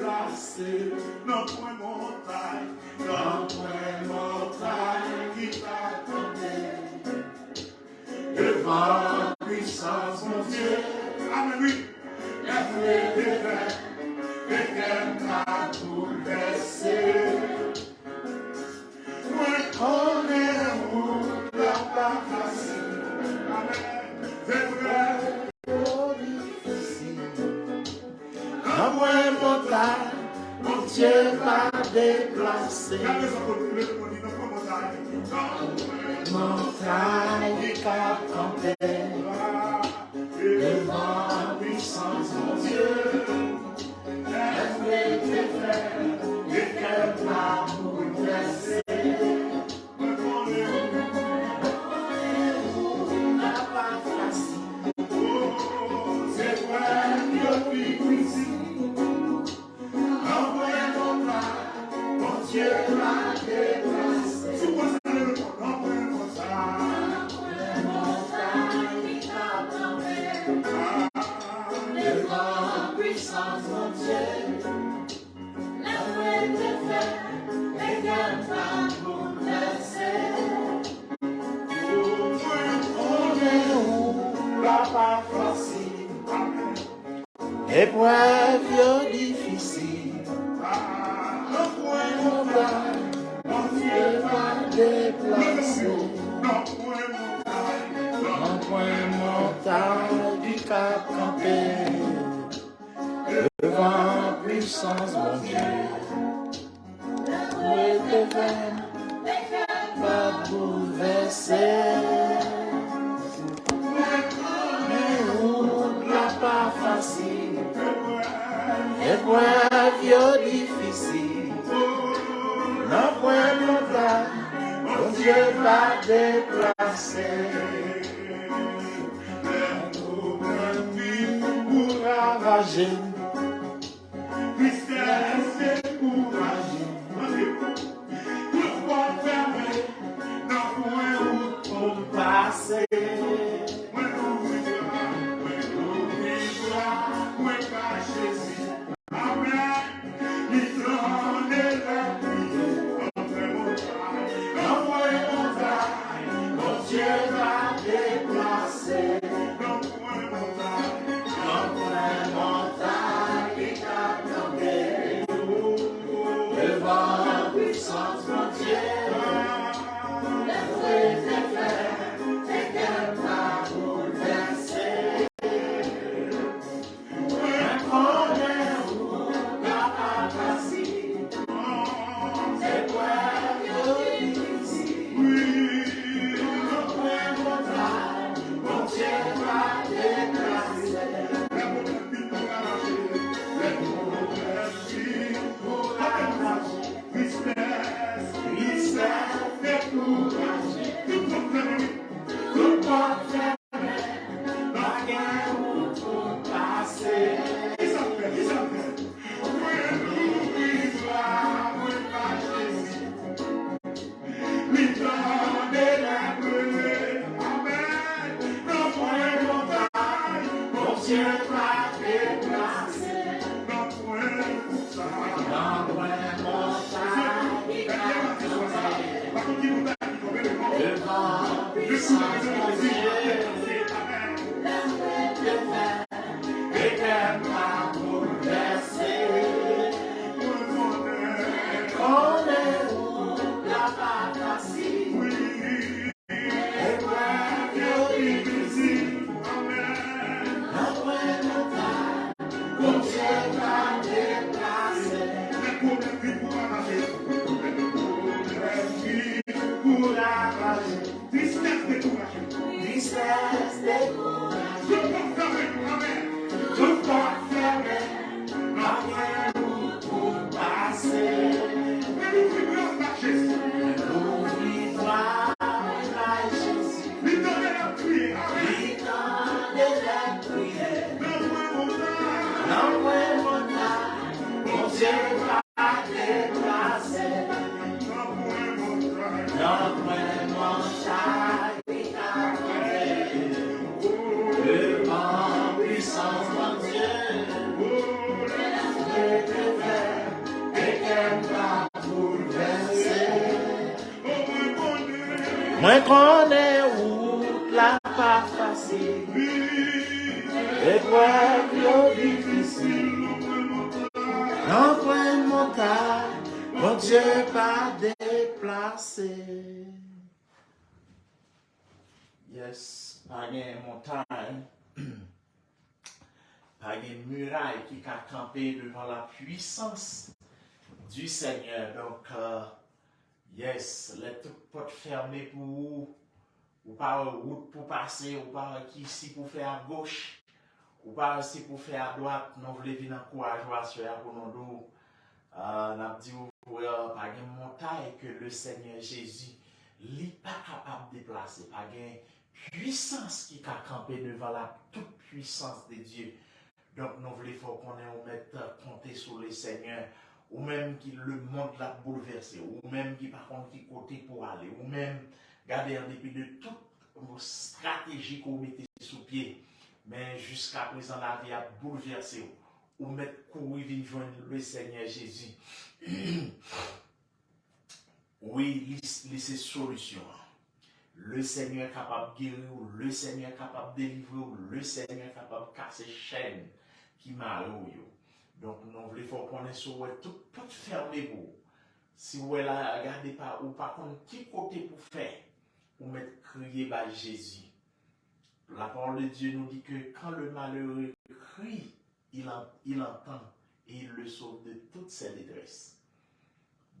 déplacé, non point montagne qui t'attendait. Devant puissance, mon Dieu, amen, oui, la pluie des vents, lesquels m'a bouleversé. Moi, on est où, la pas facile, amen, c'est vrai, difficile. Un point montagne, mon Dieu m'a déplacé. Montagne qu'a campé, devant puissance, mon Dieu, l'esprit des frères, lesquels m'a bouleversé. N'a pas facile, c'est vrai, Dieu difficile. Un vrai montagne, mon Dieu m'a déplacé. Devant puissance, mon Dieu, la voix des frères, lesquels m'a bouleversé. On est où, la pas facile, épreuve difficile. Un point montagne, mon Dieu m'a déplacé. Un point montagne du cap campé, devant puissance, mon Dieu. La voix des vents, m'a bouleversé. Mais où la pas facile, épreuve difficile. Un point montagne, mon Dieu m'a déplacé. Ravagé, tristesse découragé, tout pour fermer, dans point où on passer. Moi n'ouvrira, moi pas Jésus. Amen. L'Éternel est la prière, envoie montagne, mon Dieu m'a déplacé. Devant puissance, mon Dieu, la pluie des frères, lesquels m'a bouleversé. On est où, la pas facile, épreuve difficile. Un point montagne, mon Dieu m'a déplacé. Devant puissance, mon Dieu, Moi connais où la pas facile. Épreuve yo difficile. Non point montagne, mon Dieu pas déplacé. Yes, pas une montagne, pas une muraille qui a campé devant la puissance du Seigneur. Donc, yes, les toutes portes fermées pour vous, ou pas route pour passer, ou pas qui ici pour faire à gauche, ou pas ici pour faire à droite. Nous voulons venir encourager pour nous. Nous avons dit par une montagne que le Seigneur Jésus n'est pas capable de déplacer, par une puissance qui a campé devant la toute puissance de Dieu. Donc nous voulons qu'on compter sur le Seigneur, ou même qui le monde l'a bouleversé, ou même qui par contre qui côté pour aller, ou même garder en dépit de toute stratégie qu'on mettait sous pied, mais jusqu'à présent la vie a bouleversé. Ou mettre courir venir joindre le Seigneur Jésus. Oui, c'est solution. Le Seigneur est capable de guérir, le Seigneur est capable de délivrer, le Seigneur est capable de casser les chaînes qui m'arrivent. Donc, nous voulons qu'on ait sur tout fermé pour. Si vous regardez pas, ou par contre, qui côté pour faire, pour mettre crier par Jésus. La parole de Dieu nous dit que quand le malheureux crie, il entend et il le sauve de toutes ses détresses.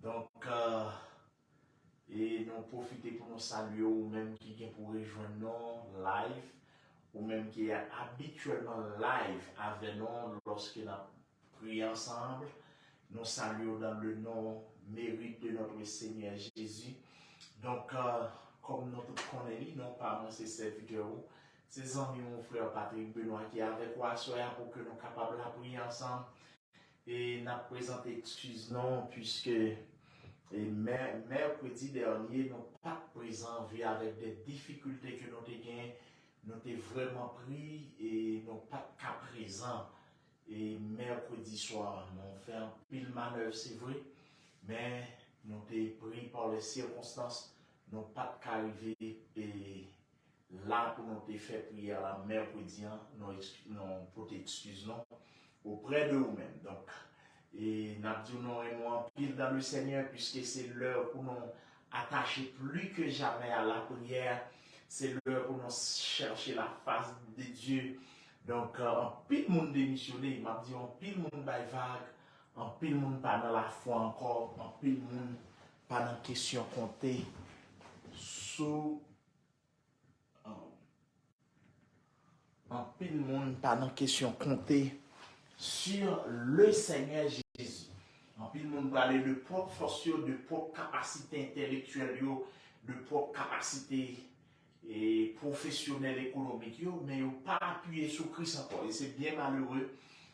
Donc, et nous profitons pour nous saluer, ou même qui vient pour rejoindre nous live, ou même qui est habituellement live avec nous lorsque nous prions ensemble. Nous saluons dans le nom mérite de notre Seigneur Jésus. Donc, comme nous tous connaissons, non pas moi, c'est serviteur. Ces amis, mon frère Patrick Benoît, qui est avec moi soir pour que nous soyons capables de prier ensemble. Et nous présentons excuse non, puisque mercredi dernier, nous n'avons pas présent vu avec des difficultés que nous avons gagnées. Nous avons vraiment pris et nous n'avons pas de cas présent. Et mercredi soir, nous avons fait un pile manœuvre, c'est vrai, mais nous avons pris par les circonstances, nous n'avons pas de cas arrivé. Et là, pour nous faire prière la mercredi, nous pour excuse non auprès de vous-même. Donc, et nous avons dit nous en pile dans le Seigneur, puisque c'est l'heure pour nous attacher plus que jamais à la prière. C'est l'heure pour nous chercher la face de Dieu. Donc, en pile monde démissionné, il m'a dit en pile monde by vague, en pile monde pas dans la foi encore, en pile monde pas dans question comptée sous. En pile monde pas dans question comptée sur le Seigneur Jésus. En pile monde parler de propre force, de propre capacité intellectuelle, de propre capacité et professionnelle économique, mais ils n'ont pas appuyé sur Christ encore. Et c'est bien malheureux.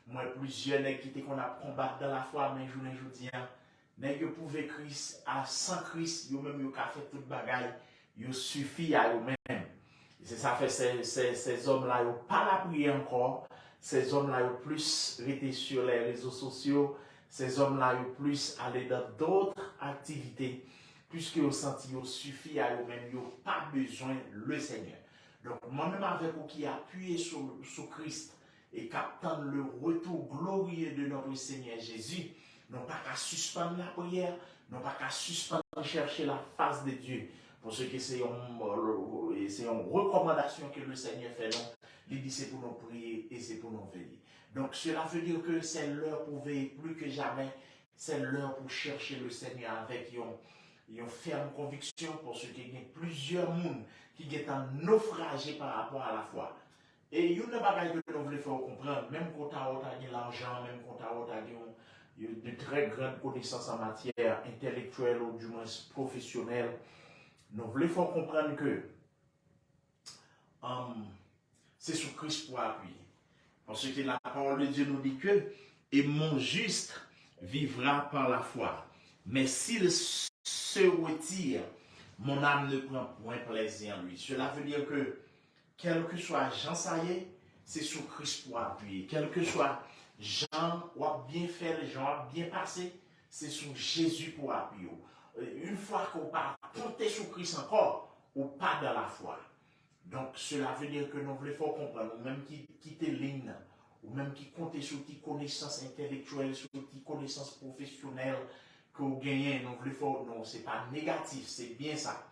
Moi, plusieurs nègres qui qu'on a combattu dans la foi, mais je ne dis pas, nègres pouvaient Christ, sans Christ, ils même ils ont fait toute bagaille, ils suffit à eux-mêmes. Et c'est ça fait ces hommes-là, ils n'ont pas la prière encore. Ces hommes-là, ils ont plus été sur les réseaux sociaux. Ces hommes-là, ils ont plus allé dans d'autres activités. Puisque ils ont senti qu'ils suffit à eux-mêmes, ils n'ont pas besoin le Seigneur. Donc, moi-même avec vous qui appuyez sur Christ et captant le retour glorieux de notre Seigneur Jésus, n'ont pas qu'à suspendre la prière, n'ont pas qu'à suspendre chercher la face de Dieu. Pour ceux qui c'est une recommandation que le Seigneur fait, non, il dit c'est pour nous prier et c'est pour nous veiller. Donc cela veut dire que c'est l'heure pour veiller plus que jamais, c'est l'heure pour chercher le Seigneur avec une ferme conviction pour ceux qui ont plusieurs mondes qui sont naufragés par rapport à la foi. Et il y a une bagaille que nous voulons faire comprendre, même quand tu as l'argent, même quand tu as de très grandes connaissances en matière intellectuelle ou du moins professionnelle, nous voulons faire comprendre que c'est sur Christ pour appuyer. Parce que la parole de Dieu nous dit que et mon juste vivra par la foi. Mais s'il se retire, mon âme ne prend point plaisir en lui. Cela veut dire que, quel que soit Jean Saillet, c'est sur Christ pour appuyer. Quel que soit Jean ou a bien fait, les gens ont bien passé, c'est sur Jésus pour appuyer. Une fois qu'on va compter sur Christ encore, ou pas dans la foi. Donc, cela veut dire que nous voulons comprendre, ou même qui quitter ligne, ou même qui compte sur qui connaissance intellectuelle, sur qui connaissance professionnelle que vous gagnez, nous voulons non, c'est pas négatif, c'est bien ça.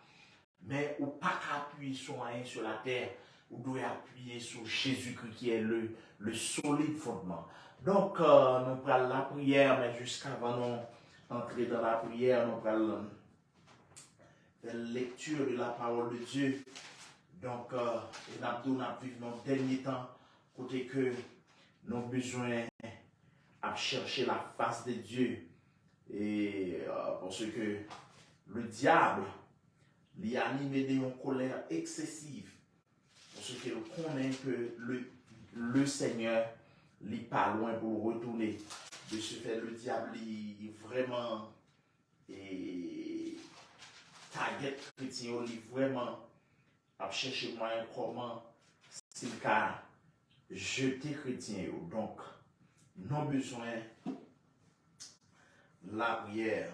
Mais ou pas qu'appuyer sur rien sur la terre, ou doit appuyer sur Jésus-Christ qui est le solide fondement. Donc, nous prenons la prière, mais jusqu'avant nous entrer dans la prière, nous prenons la lecture de la parole de Dieu. Donc, nous vivons nos derniers temps, côté que nous avons besoin de chercher la face de Dieu. Et parce que le diable, il animé d'une colère excessive. Parce qu'il connaît que le Seigneur n'est pas loin pour retourner. De ce fait, le diable est vraiment target chrétien, il est vraiment à chercher moyen comment c'est le cas jeter chrétien. Donc, nous avons besoin de la prière.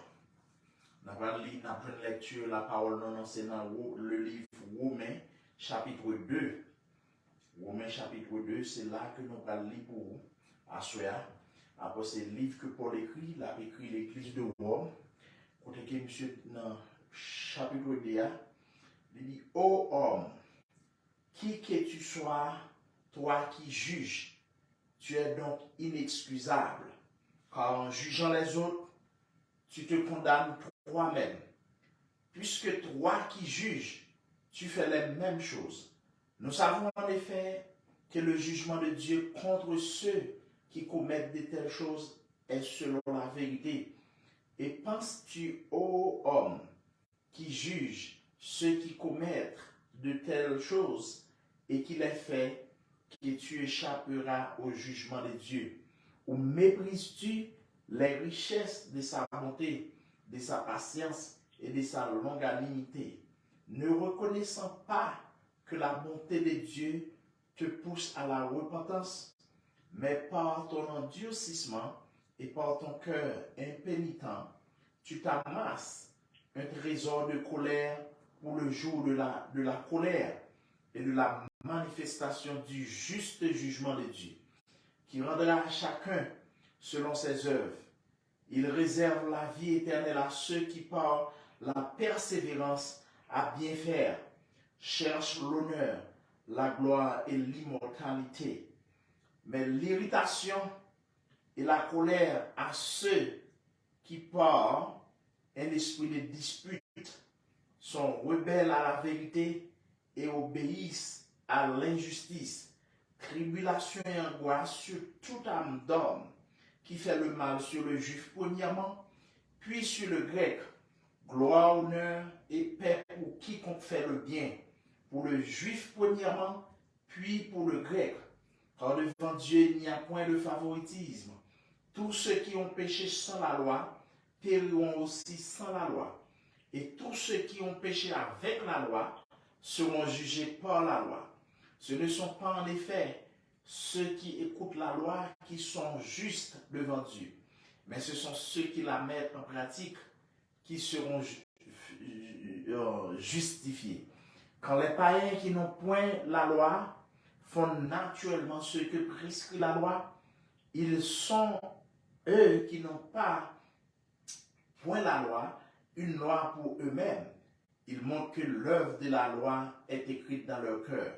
Nous avons une lecture, la parole non enseignant le livre Romains, chapitre 2. Romains, chapitre 2, c'est là que nous allons lire pour vous. Après, c'est le livre que Paul écrit, il a écrit l'église de Rome. Quand monsieur, dans chapitre 2, il dit, ô homme, qui que tu sois, toi qui juges, tu es donc inexcusable, car en jugeant les autres, tu te condamnes toi-même. Puisque toi qui juges, tu fais les mêmes choses. Nous savons en effet que le jugement de Dieu contre ceux qui commettent de telles choses est selon la vérité. Et penses-tu, ô homme, qui juge ceux qui commettent de telles choses et qui les fait, que tu échapperas au jugement de Dieu? Ou méprises-tu les richesses de sa bonté, de sa patience et de sa longanimité, ne reconnaissant pas que la bonté de Dieu te pousse à la repentance, mais par ton endurcissement et par ton cœur impénitent, tu t'amasses un trésor de colère pour le jour de la colère et de la manifestation du juste jugement de Dieu, qui rendra à chacun selon ses œuvres. Il réserve la vie éternelle à ceux qui, par la persévérance à bien faire, cherchent l'honneur, la gloire et l'immortalité. Mais l'irritation et la colère à ceux qui, par un esprit de dispute, sont rebelles à la vérité et obéissent à l'injustice. Tribulation et angoisse sur toute âme d'homme qui fait le mal, sur le juif premièrement, puis sur le grec. Gloire, honneur et paix pour quiconque fait le bien, pour le juif premièrement, puis pour le grec. Car devant Dieu, il n'y a point de favoritisme. Tous ceux qui ont péché sans la loi périront aussi sans la loi. Et tous ceux qui ont péché avec la loi seront jugés par la loi. Ce ne sont pas en effet ceux qui écoutent la loi qui sont justes devant Dieu, mais ce sont ceux qui la mettent en pratique qui seront justifiés. Quand les païens qui n'ont point la loi font naturellement ce que prescrit la loi, ils sont, eux qui n'ont pas point la loi, une loi pour eux-mêmes. Ils montrent que l'œuvre de la loi est écrite dans leur cœur.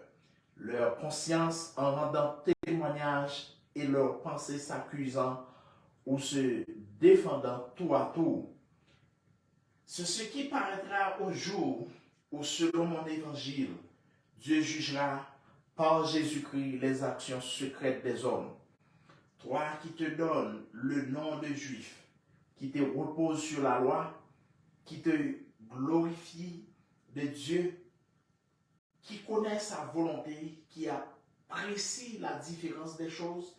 Leur conscience en rendant témoignage et leurs pensées s'accusant ou se défendant tour à tour. C'est ce qui paraîtra au jour où, selon mon évangile, Dieu jugera par Jésus-Christ les actions secrètes des hommes. Toi qui te donnes le nom de juif, qui te repose sur la loi, qui te glorifie de Dieu, qui connaît sa volonté, qui apprécie la différence des choses,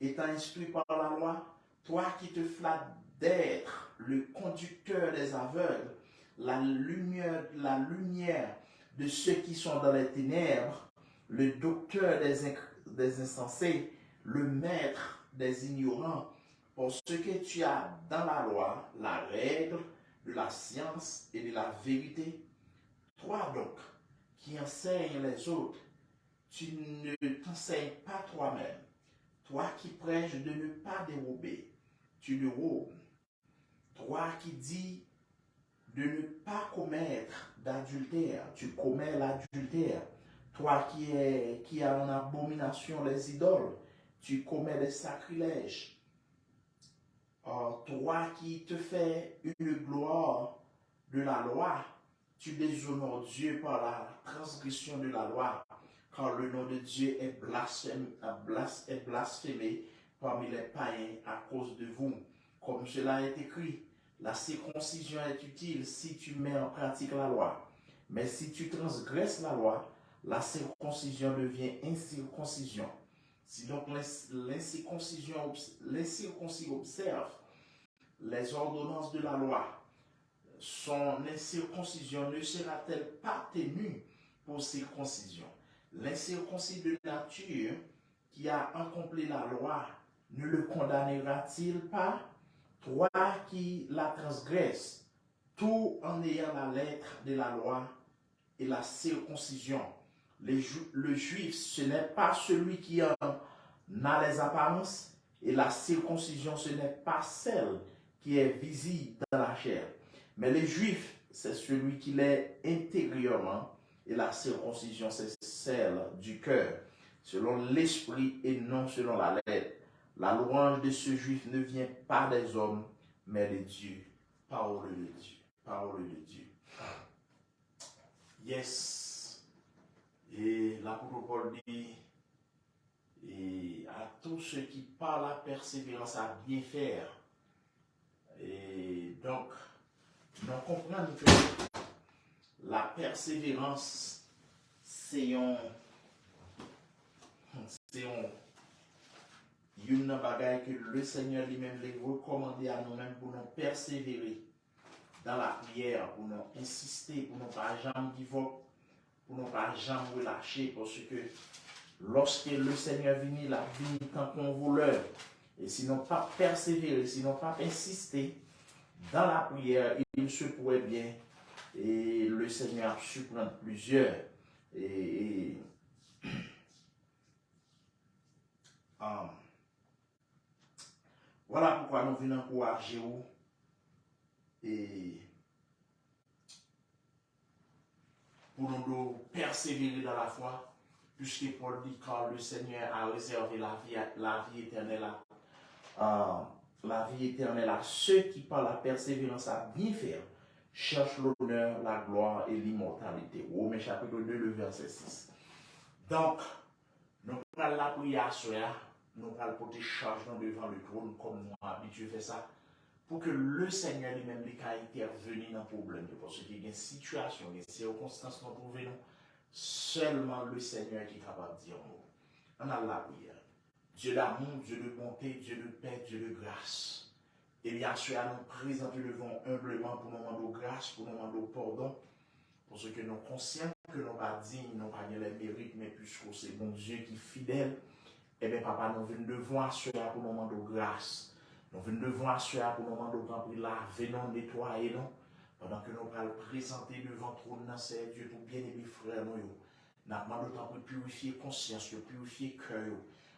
étant instruit par la loi, toi qui te flattes d'être le conducteur des aveugles, la lumière de ceux qui sont dans les ténèbres, le docteur des insensés, le maître des ignorants, parce que tu as dans la loi la règle de la science et de la vérité. Toi donc, qui enseigne les autres, tu ne t'enseignes pas toi-même. Toi qui prêches de ne pas dérober, tu dérobes. Toi qui dis de ne pas commettre d'adultère, tu commets l'adultère. Toi qui as en abomination les idoles, tu commets des sacrilèges. Toi qui te fais une gloire de la loi, tu déshonores Dieu par la transgression de la loi, car le nom de Dieu est blasphémé parmi les païens à cause de vous. Comme cela est écrit, la circoncision est utile si tu mets en pratique la loi. Mais si tu transgresses la loi, la circoncision devient incirconcision. Si donc l'incirconcis observe les ordonnances de la loi, son incirconcision ne sera-t-elle pas tenue pour circoncision? L'incirconcis de nature qui a accompli la loi ne le condamnera-t-il pas? Toi qui la transgresses, tout en ayant la lettre de la loi et la circoncision. Le juif, ce n'est pas celui qui en a les apparences, et la circoncision, ce n'est pas celle qui est visible dans la chair. Mais le juif, c'est celui qui l'est intérieurement, et la circoncision, c'est celle du cœur, selon l'esprit et non selon la lettre. La louange de ce juif ne vient pas des hommes, mais de Dieu. Parole de Dieu. Parole de Dieu. Yes. Et l'apôtre Paul dit, et à tous ceux qui par la persévérance à bien faire. Et donc, nous comprenons que la persévérance, c'est une bagaille que le Seigneur lui-même les recommandé à nous-mêmes pour nous persévérer dans la prière, pour nous insister, pour ne pas jamais give up, pour ne pas jamais relâcher, parce que lorsque le Seigneur vient, la vie tant qu'on voleur, et sinon pas persévérer, sinon pas insister dans la prière, il se pourrait bien, et le Seigneur a su prendre plusieurs, voilà pourquoi nous venons encourager vous et pour nous persévérer dans la foi, puisque Paul dit car le Seigneur a réservé la vie éternelle à ceux qui par la persévérance à bien faire cherchent l'honneur, la gloire et l'immortalité. Romains chapitre 2, le verset 6. Donc, nous prenons la prière sur nous allons porter charge devant le trône comme nous habitués à faire ça, pour que le Seigneur lui-même lui intervenir dans le problème. Parce qu'il y a une situation, une circonstance nous trouvons, seulement le Seigneur qui est capable de dire nous. On a la prière. Dieu d'amour, Dieu de bonté, Dieu de paix, Dieu de grâce. Et bien sûr, nous présentons devant humblement pour nous demander grâce, pour nous demander pardon, parce que nous sommes conscients que nous ne sommes pas dignes, nous n'avons pas les mérites, mais puisque c'est bon Dieu qui est fidèle, eh bien, papa, nous venons devant assurer pour nous demander grâce. Nous venons devant assurer pour nous demander laver, nous nettoyer, nous. Pendant que nous allons présenter devant trop de c'est Dieu, tout bien-aimé frère, nous. Nous demandons pour purifier conscience, purifier cœur.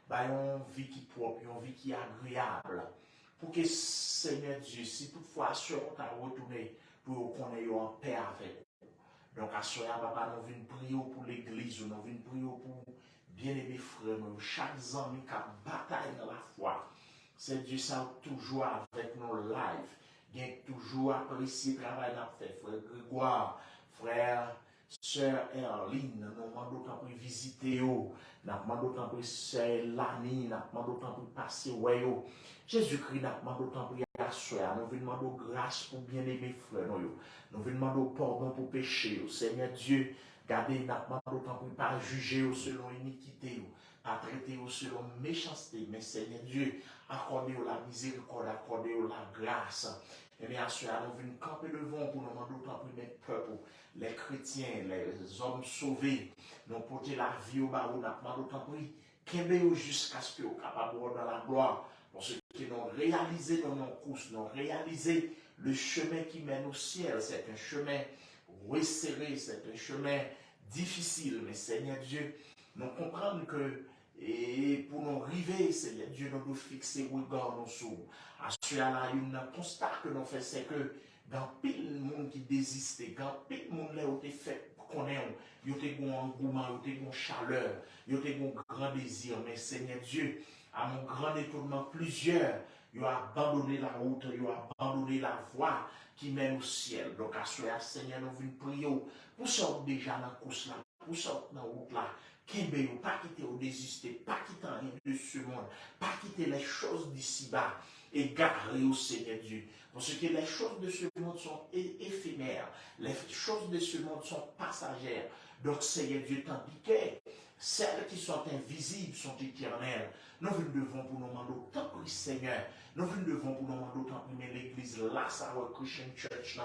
Une vie qui est propre, une vie qui est agréable. Pour que Seigneur Dieu, si toutefois assurer qu'on a retourné, pour qu'on ait en paix avec nous. Donc, assurer, papa, nous venons prier pour l'église, nous venons prier pour bien-aimés frères, chaque ami qui a bataille dans la foi, c'est Dieu ça toujours avec nos lives. Il y a toujours apprécié le travail qu'on fait. Frère Grégoire, frère, sœur Erline, nous demandons qu'on puisse visiter, nous demandons qu'on puisse sœur Lani, nous demandons qu'on puisse passer. Jésus-Christ, nous demandons qu'on puisse assurer. Nous demandons grâce pour bien-aimés frères. Nous demandons pardon pour péché. Seigneur Dieu, gardez, nous demandons qu'on ne puisse pas juger selon iniquité, pas traiter selon méchanceté, mais Seigneur Dieu, accordez-vous la miséricorde, accordez-vous la grâce. Et bien, nous venons camper devant pour nous demander qu'on puisse mettre peuple, les chrétiens, les hommes sauvés, nous porter la vie au barreau, nous demandons qu'on puisse qu'aimer jusqu'à ce que nous soyons capables de dans la gloire, pour ce que nous réalisé dans nos courses, nous réalisé le chemin qui mène au ciel, c'est un chemin resserré, c'est un chemin difficile. Mais Seigneur Dieu, nous comprenons que et pour nous arriver, Seigneur Dieu, nous devons fixer le regard nous sur. À ce là, il y a un constat que nous faisons, c'est que dans pile monde qui désiste, dans pile monde là où tu fait connaître, il y a un engouement, il y a une chaleur, il y a un grand désir. Mais Seigneur Dieu, à mon grand étonnement, plusieurs, ils ont abandonné la route, ils ont abandonné la voie qui mène au ciel. Donc à ce là, Seigneur, nous venons prier pour sortir déjà dans la course là, pour sortir dans la route là. Kembe, pas quitter au désister, pas quitter rien de ce monde, pas quitter les choses d'ici-bas et garder au Seigneur Dieu. Parce que les choses de ce monde sont éphémères, les choses de ce monde sont passagères. Donc Seigneur Dieu, tandis que celles qui sont invisibles sont éternelles. Nous devons pour nous demander autant pris Seigneur. Nous devons pour nous demander autant pris l'église là, ça va Christian Church.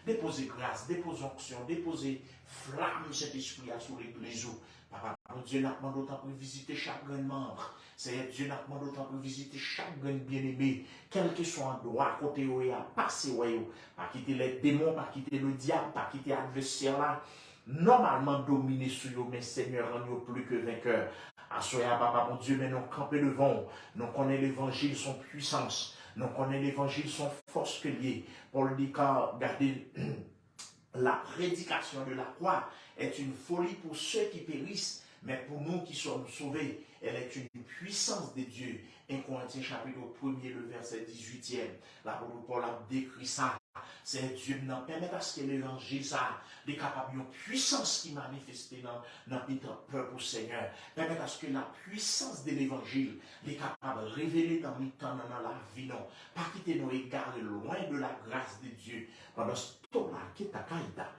Déposer grâce, déposer onction, déposer flamme cet esprit sur l'église. Papa, mon Dieu, n'a demandé autant pour visiter chaque grand membre. Seigneur Dieu, n'a demandé autant pour visiter chaque grand bien-aimé, quel que soit endroit, côté où il a passé, pas quitter les démons, pas quitter le diable, pas quitter l'adversaire là. Normalement dominé sur eux, mais Seigneur, rend-nous plus que vainqueurs. Assoya, Papa, mon Dieu, mais nous camper devant. Nous connaissons l'évangile, son puissance. Nous connaissons l'évangile, son force que lié. Paul dit quand, regardez, la prédication de la croix est une folie pour ceux qui périssent, mais pour nous qui sommes sauvés, elle est une puissance de Dieu. 1 Corinthiens chapitre 1er, le verset 18e. L'apôtre Paul a décrit ça. C'est Dieu qui nous permet à ce que l'évangile, ça, des capables, une puissance qui manifestée dans notre peuple au Seigneur. Permet à ce que la puissance de l'évangile, des capables révélée dans notre temps, dans la vie, non. Pas quitter nos égards loin de la grâce de Dieu. Pendant ce temps-là, qui est ta caïda,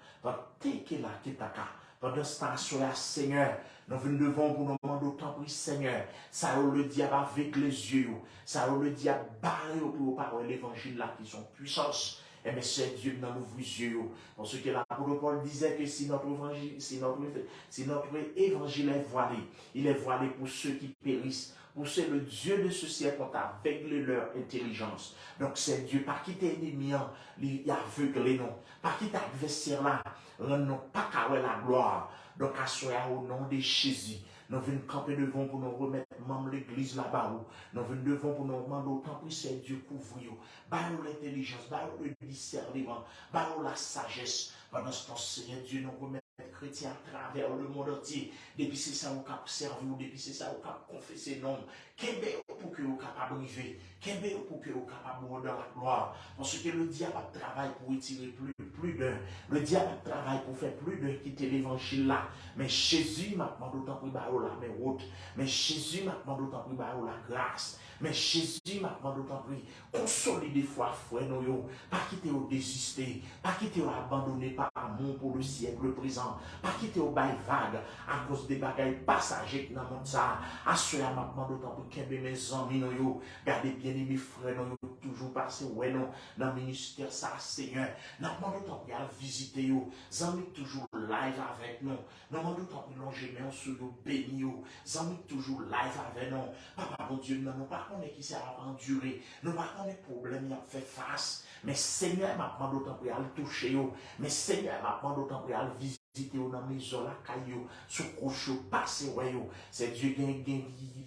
pendant ce temps-là, Seigneur, nous devons pour nous demander autant pour Seigneur. Ça le diable avec les yeux, ça le diable barré pour parler l'évangile là qui sont puissance. Et mais c'est Dieu dans nos yeux. Parce que l'apôtre Paul disait que si notre évangile est voilé, il est voilé pour ceux qui périssent. Pour ceux, le Dieu de ce siècle a aveuglé leur intelligence. Donc c'est Dieu, pas quitter l'ennemi, il a aveuglé non. Pas quitter l'adversaire là, non pas qu'à la gloire. Donc à soi au nom de Jésus. Nous venons camper devant pour nous remettre même l'église là-bas. Nous venons devant pour nous demander autant que c'est Dieu couvrir. Baillons l'intelligence, baillons le discernement, baillons la sagesse. Pendant ce temps, Seigneur Dieu, nous remet chrétiens à travers le monde entier. Depuis c'est ça, on cap servir, depuis c'est ça, on cap confesser non. Qu'est-ce pour que vous capable briver? Qu'est-ce pour que vous capable dans la gloire? Parce que le diable travaille pour retirer plus d'un. Le diable travaille pour faire plus d'un quitter l'évangile là. Mais Jésus m'a demandé autant pour la main haute. Mais Jésus m'a demandé autant pour la grâce. Mais Jésus m'a demandé autant pour consolider foi, frère, nous, pas quitter au désister, pas quitter au abandonner par amour pour le siècle présent, pas quitter au bail vague à cause des bagailles passagers dans le monde ça. À cela m'a demandé autant pour que mes amis, nous, gardez bien mes frères, nous, toujours passer, ouais, non, dans le ministère, ça, Seigneur. N'a demandé autant pour visiter, nous, amis toujours live avec nous. N'a demandé autant pour longer, mais on se béni, nous, amis toujours live avec nous. Papa, mon Dieu, nous, pas qu'on est qui s'est enduré, nous, pas qu'on est problème, il a fait face. Mais Seigneur m'a demandé autant pour aller toucher, mais Seigneur m'a demandé autant pour aller visiter dans la maison, la caillou, sous couche, passer, c'est Dieu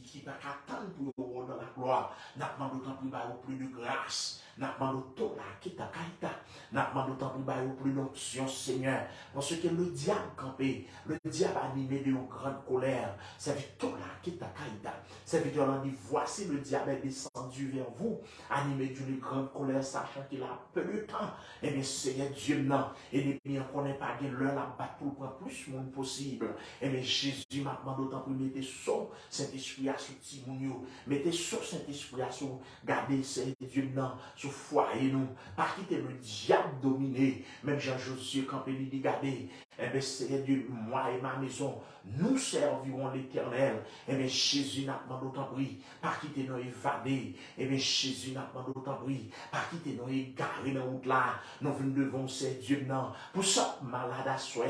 qui va attendre pour dans la gloire. N'a demandé autant pour plus de grâce. N'a demandé autant qui t'a caïta. N'a demandé autant pour plus d'options, Seigneur. Parce que le diable campé, le diable animé d'une grande colère, c'est victoire qui t'a caïta. C'est victoire dit voici le diable est descendu vers vous, animé d'une grande colère, sachant qu'il a peu de temps. Et bien, Seigneur Dieu, non. Et les bien qu'on n'est pas l'heure la battre pour prendre plus de monde possible. Et bien, Jésus m'a demandé autant pour mettre sur cet esprit à ce petit mounio. Mettez sur cet esprit à ce garder Seigneur Dieu, non. Sur foyer, non. Pas quitter le diable dominé. Même Jean-Josué, quand il dit, regardez, eh bien, Seigneur Dieu, moi et ma maison, nous servirons l'Éternel. Eh bien, Jésus n'a demandé autant pris. Pas quitter nous évader. Eh bien, Jésus n'a demandé autant pris. Pas quitter nous égarer dans route là. Nous devons, c'est Dieu, non. Pour ça, malade à soi.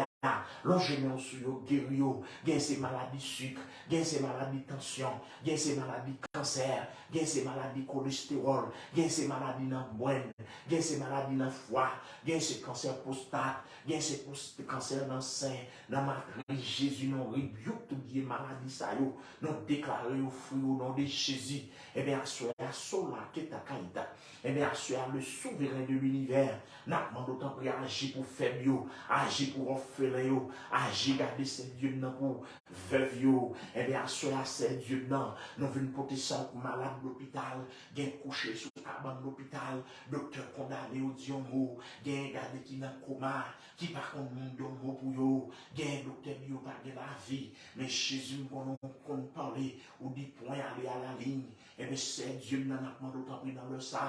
Longe men sou yo, guéri yo, gen se maladies sucre, gen se maladies tension, gen se maladies cancer, gen se maladies cholestérol, gen se maladies nan boine, gen se maladies nan foie, gen se cancer prostate, gen se cancer nan sein, nan matrice, Jésus non rebuke tout die maladie sa yo, non déclare yo fruit au nom de Jésus. Eh bien, à sola keta kaita. Eh bien, à le souverain de l'univers, n'a pas d'autant pris agir pour faible, agir pour orphelin, agir garder ces dieux nan pour veuve yo. Eh bien, à ces dieux nan, nous venons porter ça pour malade l'hôpital, gen couché sous cabane l'hôpital, docteur condamné au dion mot, gen gardé qui nan coma, qui par contre monde mot pour yo, gen docteur yo pas de la vie, mais Jésus qu'on parler ou dit point aller à la ligne. Eh bien, c'est Dieu n'a pas d'autant pris dans le sang.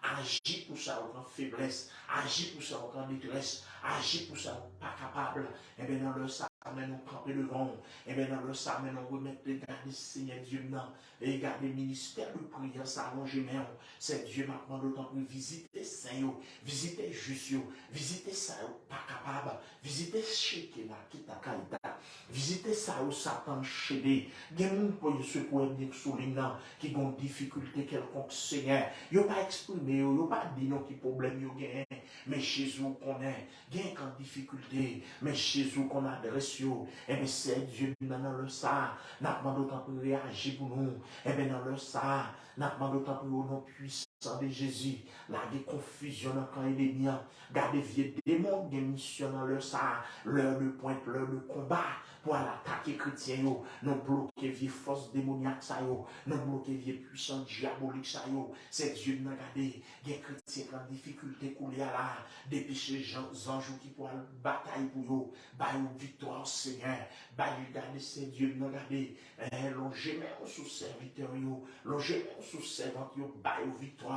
Agis pour ça en faiblesse, agis pour ça en détresse, agis pour ça pas capable. Et bien dans le sang, mais nous camper devant. Et bien dans le sang, mais nous remettre les garder Seigneur Dieu non. Et garder le ministère de prière, ça allonge main. C'est Dieu maintenant d'autant plus visiter Saint, visiter juste, visiter ça pas capable, visiter chez qui là, qui t'a caïta, visiter ça où Satan chédé. Gen pour ce pour dire souligner qui ont difficulté quelconque Seigneur. Yo pas exprimé, yo pas dit non qui problème yo gen, mais Jésus connaît, gen qu'en difficulté, mais Jésus qu'on adresse yo. Et bien c'est Dieu dans le ça, n'a pas d'autant pour réagir pour nous. Et bien dans le ça, n'a pas d'autant pour au nom puissant de Jésus, la confusion dans quand il est bien, garder vieux démons, des missions dans le ça, l'heure de pointe, l'heure de combat, pour attaquer chrétiens, nous bloquer vieux forces démoniaques, nous bloquer vieux puissants diaboliques, c'est Dieu qui nous garde, des chrétiens en difficulté, couler à la, dépêcher les anges qui pour la bataille pour eux, bah une victoire, Seigneur, bah garder, c'est Dieu qui nous garde, l'ongé même sous serviteur, l'ongé même sous servante, bah une victoire.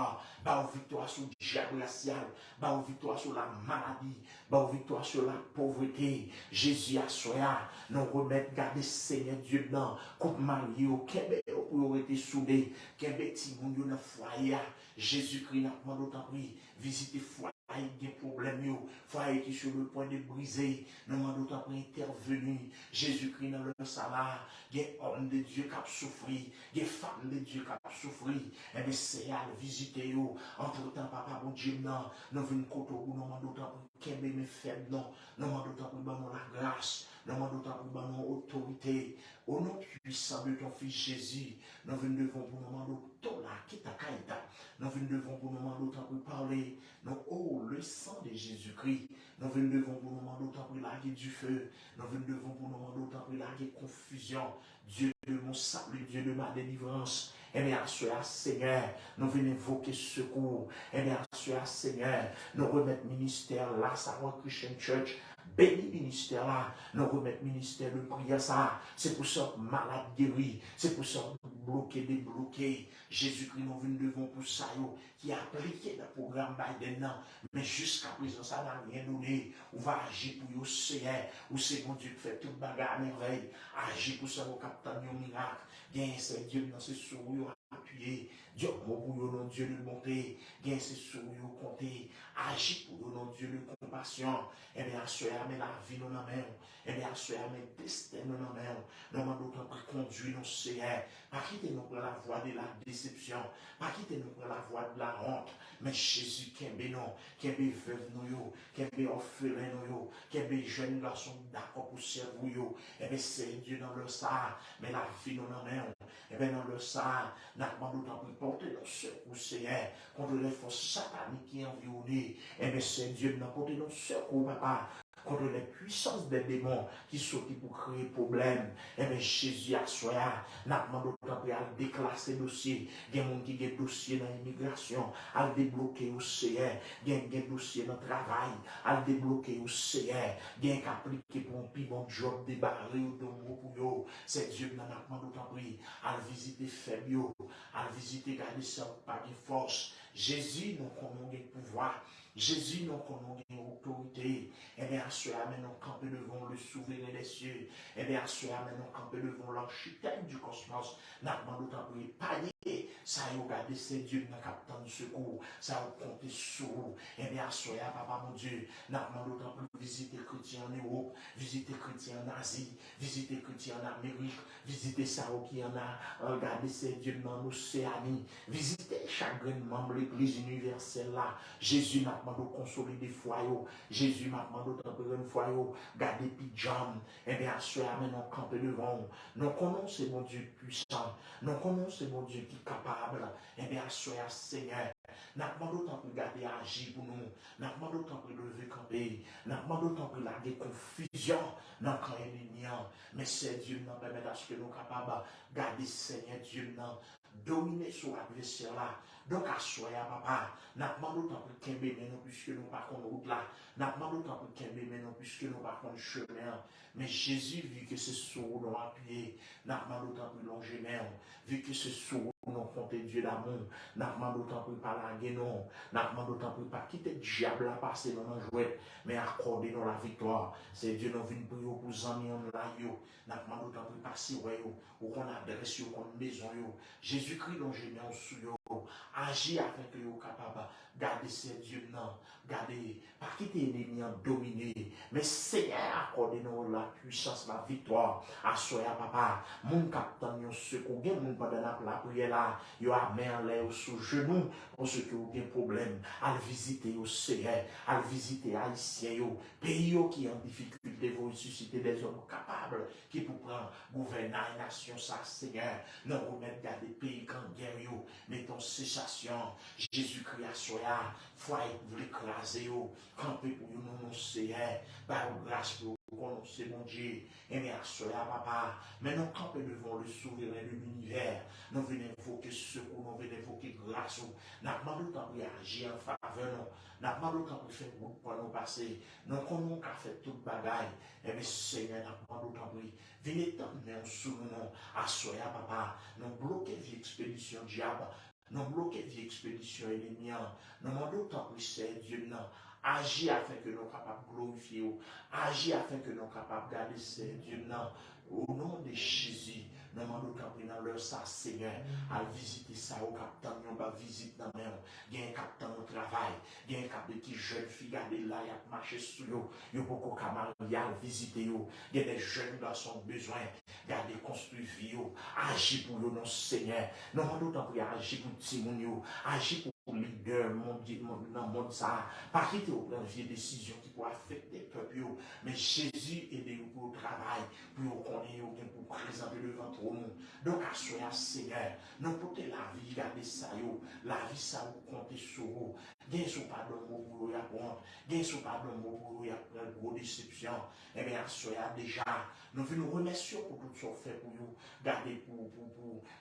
Bah victoire sur le diable racial, bah victoire sur la maladie, bah victoire sur la pauvreté. Jésus a soya, nous remettre garder Seigneur Dieu dans couple marié au Québec pour été soudé, Québec ti moun yo dans foyer. Jésus-Christ n'a pas d'autant pris visiter foyer des problèmes, foyer qui sur le point de briser, nous avons d'autant plus intervenu. Jésus-Christ dans le salaire, il y a hommes de Dieu qui ont souffert, il y a femmes de Dieu qui ont souffert. Et bien, c'est à visiter, entre-temps, papa, bon Dieu, non, nous venons côté où nous avons d'autant plus qu'aimer mes faibles, non, nous avons d'autant plus la grâce, nous avons d'autant plus autorité. Au nom puissant de ton Fils Jésus, nous venons devant pour nous demander tout là, qui t'a caïta. Nous venons devant pour nous demander autant pour parler. Nous, oh, le sang de Jésus-Christ. Nous venons devant pour nous demander autant pour larguer du feu. Nous venons devant pour nous demander autant pour larguer confusion. Dieu de mon salut, Dieu de ma délivrance. Eh bien, à ce Seigneur, nous venons invoquer secours. Eh bien, à ce Seigneur, nous remettre ministère là, Savoir Christian Church. Béni ministère là, nous remettre ministère de prière ça. C'est pour ça malade guéri, c'est pour ça bloqué, débloqué. Jésus-Christ nous vient devant pour ça, qui a appliqué le programme Biden, mais jusqu'à présent ça n'a rien donné. On va agir pour vous, Seigneur, ou c'est mon Dieu qui fait toute bagarre à merveille. Agir pour ça, au capitaine du miracle. Bien, c'est Dieu dans ses sourires appuyés. Dieu, mon Dieu de bonté, bien ses sourires comptés. Agis pour nous, Dieu de compassion. Eh bien, assurez la vie dans la main. Eh bien, assurez le destin dans la main. Nous demandons d'autant plus conduire nos Seigneur. Pas quitter nous pour la voie de la déception. Pas quitter nous pour la voie de la honte. Mais Jésus, qui est non, qui est veuve nous, qui est orphelin nous, qui est jeune garçon d'accord pour servir nous. Eh bien, c'est Dieu dans le sang. Mais la vie dans la main. Eh bien, dans le sang, nous demandons d'autant plus porter nos secours, Seigneur, contre les forces sataniques qui environnent. Eh bien, c'est Dieu qui nous porte nos secours, papa, contre les puissances des démons qui sont pour créer problème. Eh bien, Jésus a soya, n'a demandé autant à déclasser dossier. Il y a des gens qui ont dossier dans l'immigration, à débloquer au CR. Il y a des dossiers dans le travail, à débloquer au CR. Il y a des appliquer pour un plus bon job, débarrer ou de mots pour eux. C'est Dieu qui n'a demandé autant à visiter faible, à visiter garder ça par des forces. Jésus, nous connaissons le pouvoir. Jésus, nous connaissons l'autorité. Eh bien, à cela, nous campons devant le souverain des cieux. Eh bien, à cela, nous campons devant l'architecte du cosmos. Nous demandons d'autant plus panique ça y regarder c'est Dieu dans captant de secours, ça va compter sur vous. Et bien, soyez, papa mon Dieu, n'a pas d'autant plus visiter chrétien en Europe, visiter chrétien en Asie, visiter chrétien en Amérique, visiter ça qui en a, regarder c'est Dieu dans l'Océanie, visiter chaque membre de l'église universelle là. Jésus m'a demandé de consolider foyer, Jésus m'a demandé de tempérer un foyer, garder pyjama, et bien, soyez maintenant camper devant. Nous connaissons mon Dieu puissant, nous connaissons mon Dieu qui est capable, et bien, soyez Seigneur. N'a pas d'autant pour garder agir pour nous, n'a pas d'autant pour lever camper, n'a pas d'autant pour larguer confusion dans le camp ennemi. Mais c'est Dieu nous permet à ce que nous sommes capables de garder Seigneur Dieu nous dominer sur l'adversaire là. Donc à soi, papa, n'a pas d'autant pour qu'il mais non puisque nous pas contre route là, n'a pas d'autant pour qu'il mais non puisque nous pas contre chemin. Mais Jésus, vu que c'est sur nous appuyé, n'a pas d'autant pour longer même, vu que c'est sur nous compter Dieu d'amour, n'a pas d'autant pour pas larguer non, n'a pas d'autant pour pas quitter le diable à passer dans nos jouets, mais accorder dans la victoire. C'est Dieu nous vient prier pour les amis en là, n'a pas d'autant pour passer ou qu'on adresse ou qu'on maison. Jésus-Christ dont je mets sous yo, agir afin que vous capable de garder ces dieux non, garder, pas quitter l'ennemi en dominer, mais Seigneur accorde-nous la puissance, la victoire, à soya papa, mon capitaine yon secours, gen mon pendant la prière là, yo a main en l'air sous genou, pour ceux qui ont des problèmes, à visiter au Seigneur, à visiter Haïtien yo, pays yo qui en difficulté, vous susciter des hommes capables, qui pour prendre gouverner la nation, ça Seigneur, non remettre garder pays quand guerre yo, mettons cessation, Jésus-Christ à soya, foi vous l'écraser yo, camper pour nous non Seigneur, par grâce pour c'est mon Dieu, et bien à soya papa, mais nous camper devant le souverain de l'univers, nous venons invoquer secours, nous venons invoquer grâce, nous n'avons pas le temps pour agir en faveur, nous n'avons pas le temps pour faire route pour nous passer, nous avons fait toute bagaille, et bien Seigneur, nous n'avons pas le temps pour venez t'emmener sous nous, à soya papa, nous bloquer l'expédition diable, nous bloquer l'expédition ennemie, nous demandons autant pour c'est Dieu, non. Agir afin que nous soyons capables de glorifier, agir afin que nous soyons capables de garder ces dieux. Au nom de Jésus, nous demandons dans leur ça, Seigneur, à visiter ça au capitaine, nous va visiter dans main. Il y a un capitaine au travail, il y a un capitaine qui jeune fille, regardez là, il y a marché sur eux, il y a beaucoup de camarades, il y a visiter eux, il y a des jeunes garçons besoin, garder construire vie, agir pour eux, non Seigneur. Nous demandons agir pour Timoun, agir pour leader dans le monde ça, pas quitter au plan de décision qui pourrait affecter le peuple, mais Jésus aide pour le travail, pour connaître, pour présenter devant nous. Donc, à soi, Seigneur, nous porter la vie, garder ça, la vie ça, vous comptez sur vous. Gain sur pardon pour vous apprendre, gain sur pardon pour vous apprendre gros déception. Eh bien, à soi, déjà, nous venons remercier pour tout ce qu'on fait pour vous, garder pour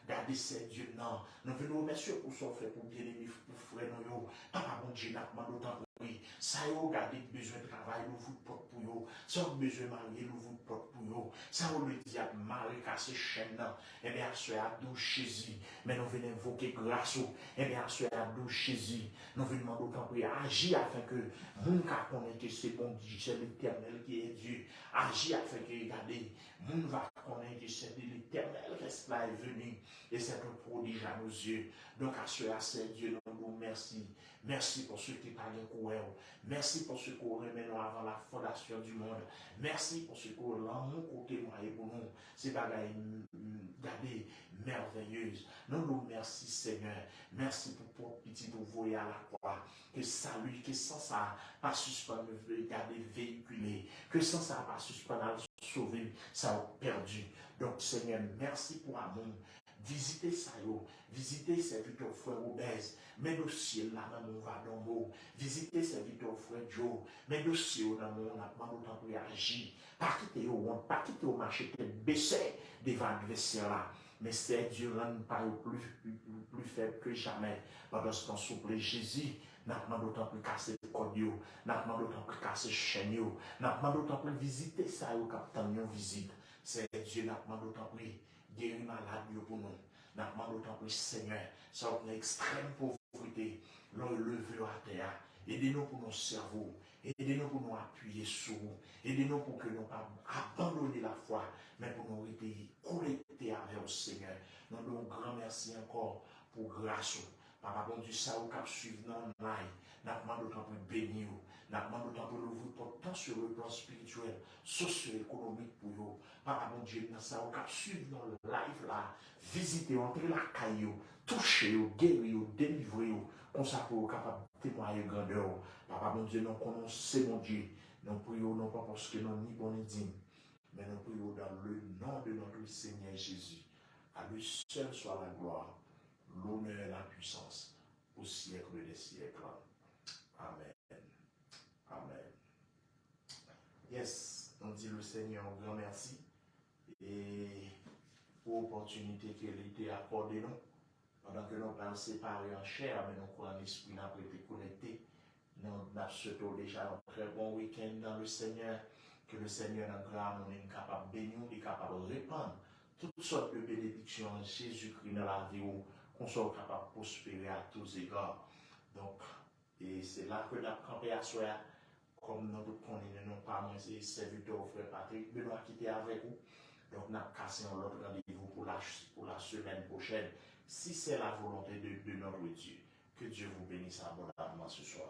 garder ces dieux, non. Nous venons remercier pour ce qu'on fait pour bien aimer. Frère, nous, papa, bon Dieu, n'a pas d'autant pour lui. Ça y est, regardez, besoin de travail, nous vous porte pour vous. Ça y est, besoin de marier, nous vous porte pour vous. Ça y est, le diable, marié, cassé, chaîne, eh bien, à ce à Jésus. Mais nous venons invoquer grâce, eh bien, à ce à Jésus. Nous venons demander autant pour agir afin que mon cas connaisse que c'est bon Dieu, c'est l'éternel qui est Dieu. Agir afin que, regardez, mon va connaître que c'est l'éternel qui est venu. Et c'est un prodige à nos yeux. Donc, à ce à c'est Dieu, nous merci. Merci pour ceux qui parlent courant. Merci pour ceux qui ont remis avant la fondation du monde. Merci pour ceux qui ont l'amour côté moi et pour nous. C'est bagaille gardé merveilleuse. Nous merci Seigneur. Merci pour petit envoyé à la croix. Que salut, que sans ça, pas suspendre, garder véhiculé. Que sans ça, pas suspendre, sauver, ça a perdu. Donc Seigneur, merci pour amour. Visitez ça, visitez serviteurs frère obèse, mais dossier là dans mon va dans mot, visitez serviteurs frère Joe, mais dossier dans mon on a demandé autant pour agir, pas quitter au marché baisser devant l'adversaire là, mais c'est Dieu là nous parle plus faible que jamais, pendant ce temps souple Jésus. N'a pas d'autant plus casser le code, n'a pas d'autant plus casser le chaîne, n'a pas d'autant plus visiter ça, au capitaine, visite. C'est Dieu, n'a pas d'autant plus guérir malade pour nous. N'a pas d'autant plus Seigneur, ça a une extrême pauvreté, l'on levé à terre. Aidez-nous pour nos cerveaux. Aidez-nous pour nous appuyer sur vous. Aidez-nous pour que nous pas abandonner la foi, mais pour nous rester connectés avec le Seigneur. Nous donnons un grand merci encore pour grâce. Papa, bon Dieu, ça vous cap suivre dans le live. Nous demandons autant pour bénir. Nous demandons autant pour l'ouvrir tant sur le plan spirituel, socio-économique pour vous. Papa, bon Dieu, ça vous cap suivre dans le live là. Visitez, entrez la caillou, touchez, guérir, délivrer. Comme ça, pour capable de témoigner grandeur. Papa, bon Dieu, nous connaissons, mon Dieu. Nous prions non pas parce que nous ni bon ni digne, mais nous prions dans le nom de notre Seigneur Jésus. À lui seul soit la gloire, l'honneur et la puissance au siècle des siècles. Amen. Amen. Yes, on dit le Seigneur un grand merci et pour l'opportunité qu'il a été accordée nous. Pendant que nous parlons séparés en chair, mais nous croyons en l'esprit, nous avons été connectés. Nous avons déjà un très bon week-end dans le Seigneur. Que le Seigneur, notre grâce, nous est capable de bénir, est capable de répandre toutes sortes de bénédictions en Jésus-Christ dans la vie, qu'on soit capable de prospérer à tous égards. Donc, et c'est là que nous avons campé à soi, comme nous tous connaissons, non pas moi, c'est serviteur frère Patrick, Benoît qui était avec vous. Donc, nous avons cassé un autre rendez-vous pour la semaine prochaine. Si c'est la volonté de notre Dieu, que Dieu vous bénisse abondamment ce soir.